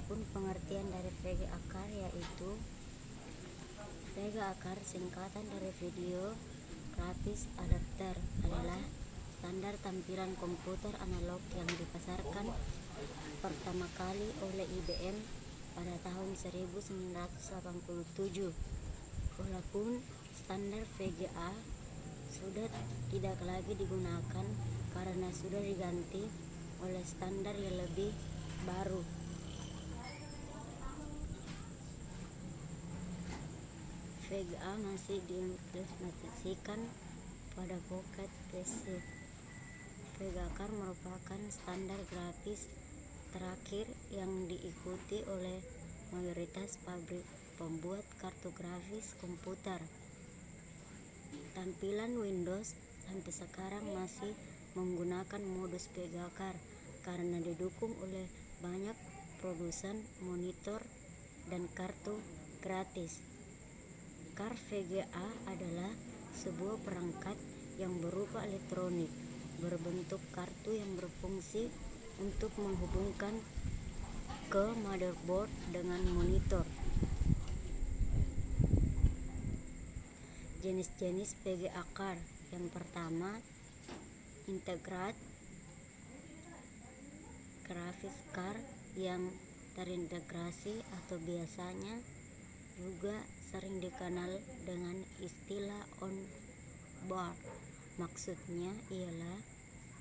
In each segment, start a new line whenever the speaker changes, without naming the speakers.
Adapun pengertian dari VGA card yaitu VGA card singkatan dari Video Graphics Adapter adalah standar tampilan komputer analog yang dipasarkan pertama kali oleh IBM pada tahun 1987. Walaupun standar VGA sudah tidak lagi digunakan karena sudah diganti oleh standar yang lebih baru. VGA masih diimplementasikan pada Pocket PC. VGA card merupakan standar grafis terakhir yang diikuti oleh mayoritas pabrik pembuat kartu grafis komputer. Tampilan Windows sampai sekarang masih menggunakan modus VGA card karena didukung oleh banyak produsen monitor dan kartu gratis. Card VGA adalah sebuah perangkat yang berupa elektronik berbentuk kartu yang berfungsi untuk menghubungkan ke motherboard dengan monitor. Jenis-jenis VGA card. Yang pertama, Integrated Graphics Card yang terintegrasi atau biasanya juga sering dikenal dengan istilah on-board. Maksudnya ialah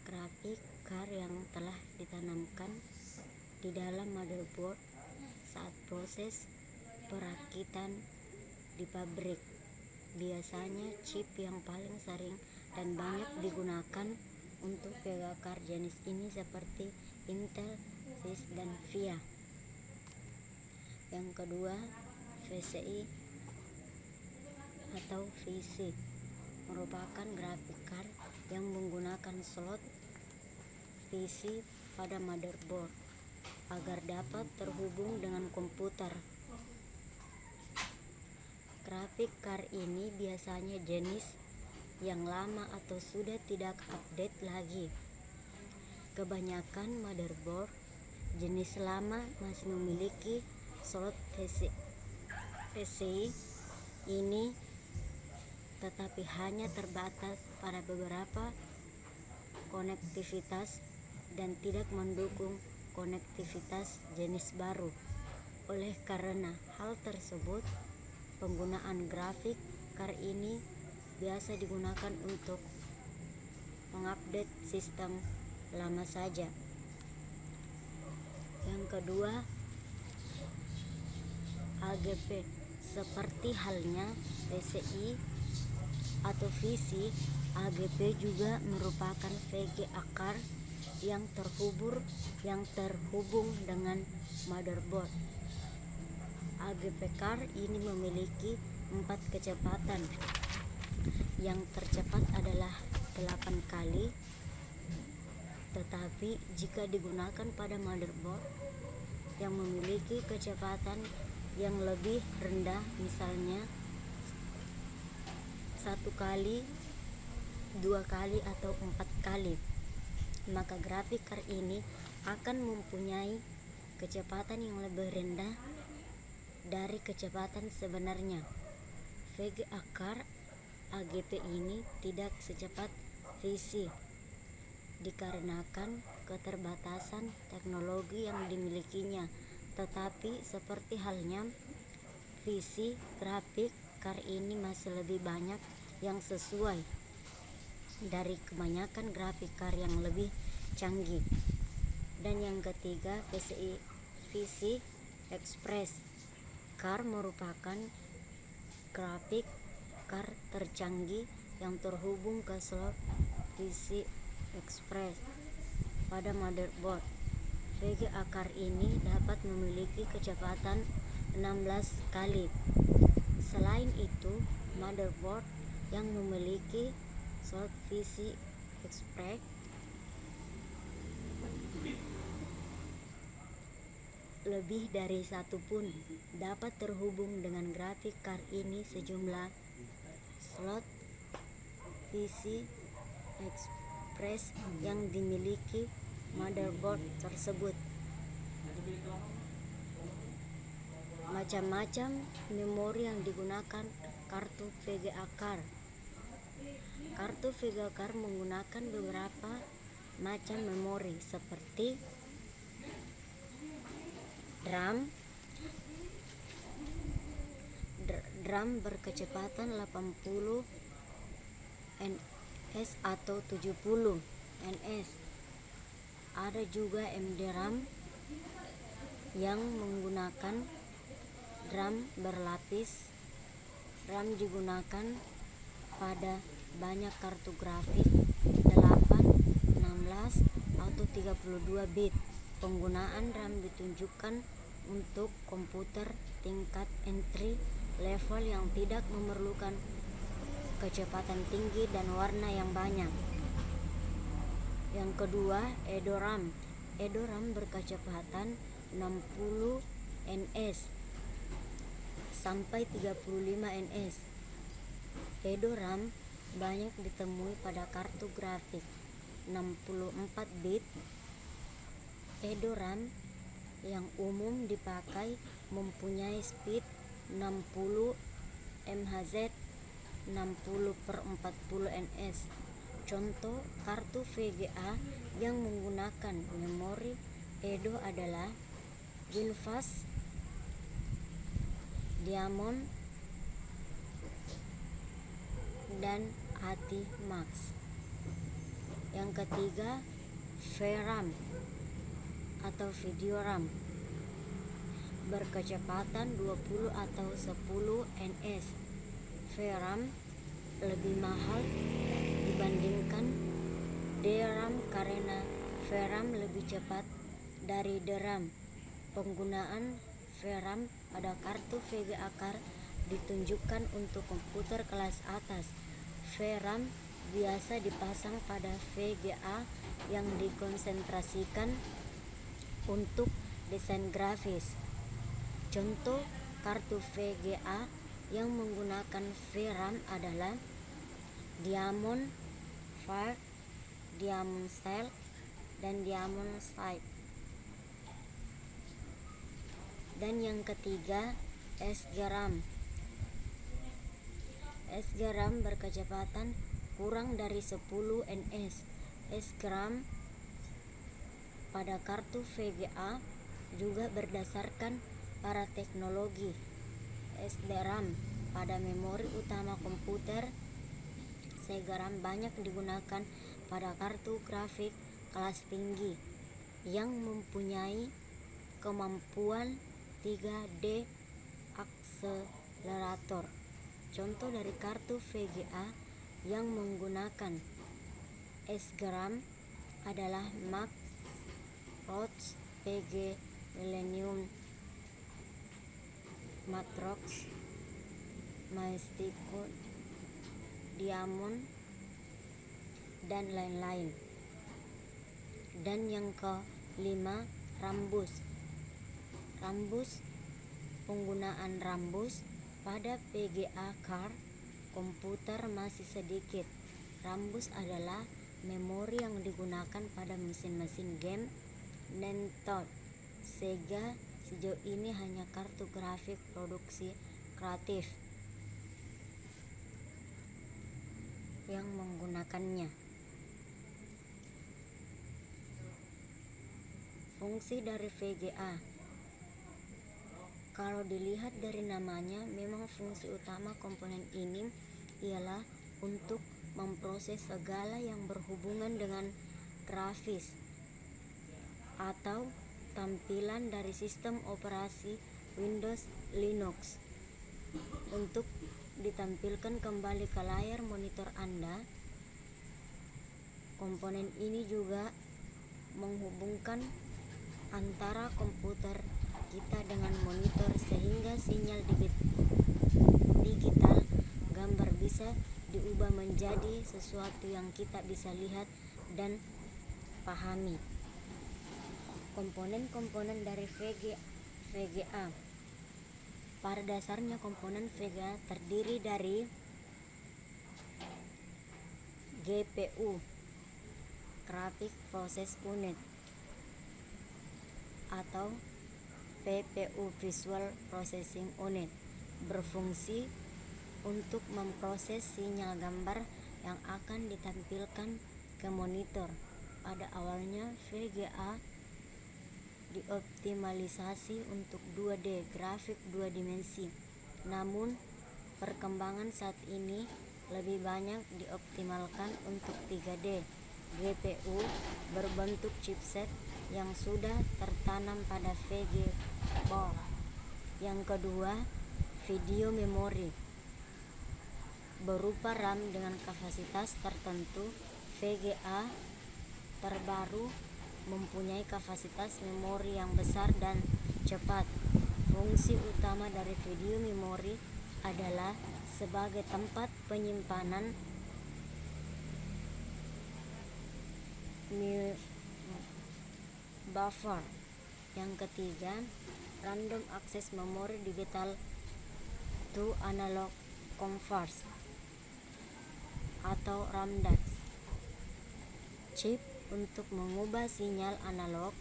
grafik card yang telah ditanamkan di dalam motherboard saat proses perakitan di pabrik. Biasanya chip yang paling sering dan banyak digunakan untuk VGA card jenis ini seperti Intel, CIS, dan VIA. Yang kedua, VCI atau VC merupakan graphic card yang menggunakan slot VC pada motherboard agar dapat terhubung dengan komputer. Graphic card ini biasanya jenis yang lama atau sudah tidak update lagi. Kebanyakan motherboard jenis lama masih memiliki slot VCI ini, tetapi hanya terbatas pada beberapa konektivitas dan tidak mendukung konektivitas jenis baru. Oleh karena hal tersebut, penggunaan grafik card ini biasa digunakan untuk mengupdate sistem lama saja. Yang kedua, AGP. Seperti halnya VCI atau VC, AGP juga merupakan VGA card yang terhubung dengan motherboard. AGP card ini memiliki 4 kecepatan. Yang tercepat adalah 8 kali, tetapi jika digunakan pada motherboard yang memiliki kecepatan yang lebih rendah, misalnya 1 kali, 2 kali, atau 4 kali, maka grafik card ini akan mempunyai kecepatan yang lebih rendah dari kecepatan sebenarnya. VGA card AGP ini tidak secepat VC dikarenakan keterbatasan teknologi yang dimilikinya, tetapi seperti halnya VC, grafik card ini masih lebih banyak yang sesuai dari kebanyakan grafik card yang lebih canggih. Dan yang ketiga, VC Express card merupakan grafik card tercanggih yang terhubung ke slot VC Express pada motherboard. VGA card ini dapat memiliki kecepatan 16 kali. Selain itu, motherboard yang memiliki slot VC Express lebih dari satu pun dapat terhubung dengan grafik card ini. Sejumlah slot VC Express yang dimiliki motherboard tersebut Macam-macam memori yang digunakan kartu VGA card. Kartu VGA card menggunakan beberapa macam memori seperti DRAM berkecepatan 80 ns atau 70 ns. Ada juga MDRAM yang menggunakan RAM berlapis. RAM digunakan pada banyak kartu grafik 8, 16 atau 32 bit. Penggunaan RAM ditunjukkan untuk komputer tingkat entry level yang tidak memerlukan kecepatan tinggi dan warna yang banyak. Yang kedua, EDORAM. EDORAM berkecepatan 60 ns sampai 35 ns. EDORAM banyak ditemui pada kartu grafik 64 bit. EDORAM yang umum dipakai mempunyai speed 60 MHz 60/40 ns. Contoh kartu VGA yang menggunakan memori EDO adalah Winfast, Diamond, dan ATI Max. Yang ketiga, VRAM atau Video RAM berkecepatan 20 atau 10 ns. VRAM lebih mahal dibandingkan DRAM karena VRAM lebih cepat dari DRAM. Penggunaan VRAM pada kartu VGA card ditunjukkan untuk komputer kelas atas. VRAM biasa dipasang pada VGA yang dikonsentrasikan untuk desain grafis. Contoh kartu VGA yang menggunakan VRAM adalah Diamond Fire, Diamond Style, dan Diamond Sight. Dan yang ketiga, SGRAM. SGRAM berkecepatan kurang dari 10 ns. SGRAM pada kartu VGA juga berdasarkan para teknologi. SDRAM pada memori utama komputer. SGRAM banyak digunakan pada kartu grafik kelas tinggi yang mempunyai kemampuan 3D akselerator. Contoh dari kartu VGA yang menggunakan SGRAM adalah Max, Roach, PG, Millennium, Matrox, Mystico, Diamond, dan lain-lain. Dan yang kelima, Rambus. Penggunaan Rambus pada VGA card komputer masih sedikit. Rambus adalah memori yang digunakan pada mesin-mesin game Nintendo, Sega. Sejauh ini hanya kartu grafik produksi kreatif yang menggunakannya. Fungsi dari VGA. Kalau dilihat dari namanya, memang fungsi utama komponen ini ialah untuk memproses segala yang berhubungan dengan grafis atau tampilan dari sistem operasi Windows Linux untuk ditampilkan kembali ke layar monitor Anda. Komponen ini juga menghubungkan antara komputer kita dengan monitor sehingga sinyal digital gambar bisa diubah menjadi sesuatu yang kita bisa lihat dan pahami. Komponen-komponen dari VGA. Pada dasarnya komponen VGA terdiri dari GPU, Graphic Process Unit, atau VPU Visual Processing Unit berfungsi untuk memproses sinyal gambar yang akan ditampilkan ke monitor. Pada awalnya VGA dioptimalisasi untuk 2D grafik 2 dimensi. Namun perkembangan saat ini lebih banyak dioptimalkan untuk 3D. GPU berbentuk chipset yang sudah tertanam pada VGA board. Yang kedua, video memori berupa RAM dengan kapasitas tertentu. VGA terbaru mempunyai kapasitas memori yang besar dan cepat. Fungsi utama dari video memori adalah sebagai tempat penyimpanan buffer. Yang ketiga, random access memory digital to analog converter atau RAMDAX. Chip untuk mengubah sinyal analog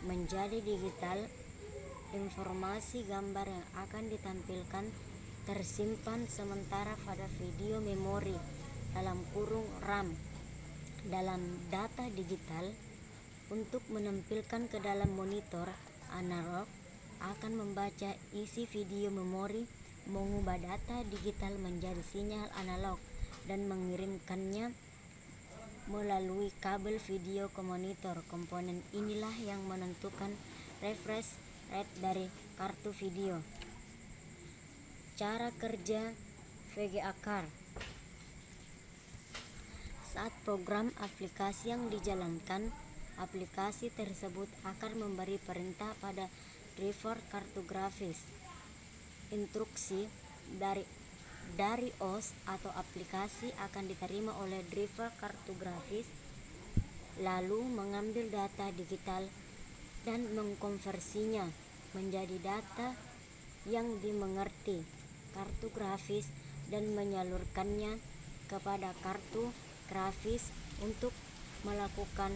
menjadi digital. Informasi gambar yang akan ditampilkan tersimpan sementara pada video memori (RAM) dalam data digital. Untuk menampilkan ke dalam monitor analog akan membaca isi video memori, mengubah data digital menjadi sinyal analog dan mengirimkannya melalui kabel video ke monitor. Komponen inilah yang menentukan refresh rate dari kartu video. Cara kerja VGA card. Saat program aplikasi yang dijalankan, aplikasi tersebut akan memberi perintah pada driver kartu grafis. Instruksi dari OS atau aplikasi akan diterima oleh driver kartu grafis, lalu mengambil data digital dan mengkonversinya menjadi data yang dimengerti kartu grafis dan menyalurkannya kepada kartu grafis untuk melakukan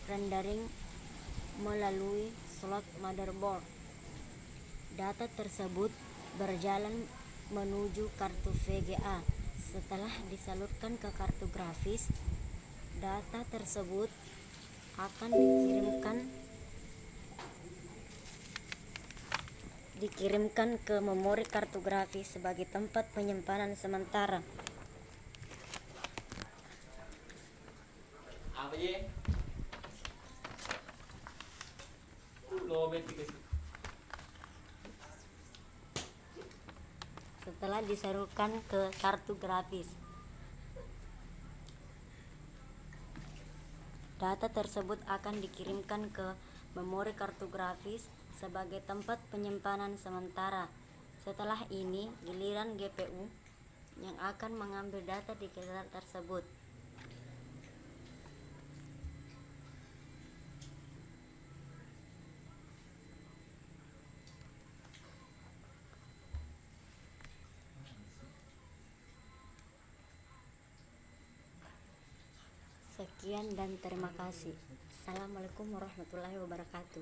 rendering melalui slot motherboard. Data tersebut berjalan menuju kartu VGA. Setelah disalurkan ke kartu grafis, data tersebut akan dikirimkan ke memori kartu grafis sebagai tempat penyimpanan sementara. Setelah disalurkan ke kartu grafis, data tersebut akan dikirimkan ke memori kartu grafis sebagai tempat penyimpanan sementara. Setelah ini, giliran GPU yang akan mengambil data digital tersebut. Sekian dan terima kasih. Assalamualaikum warahmatullahi wabarakatuh.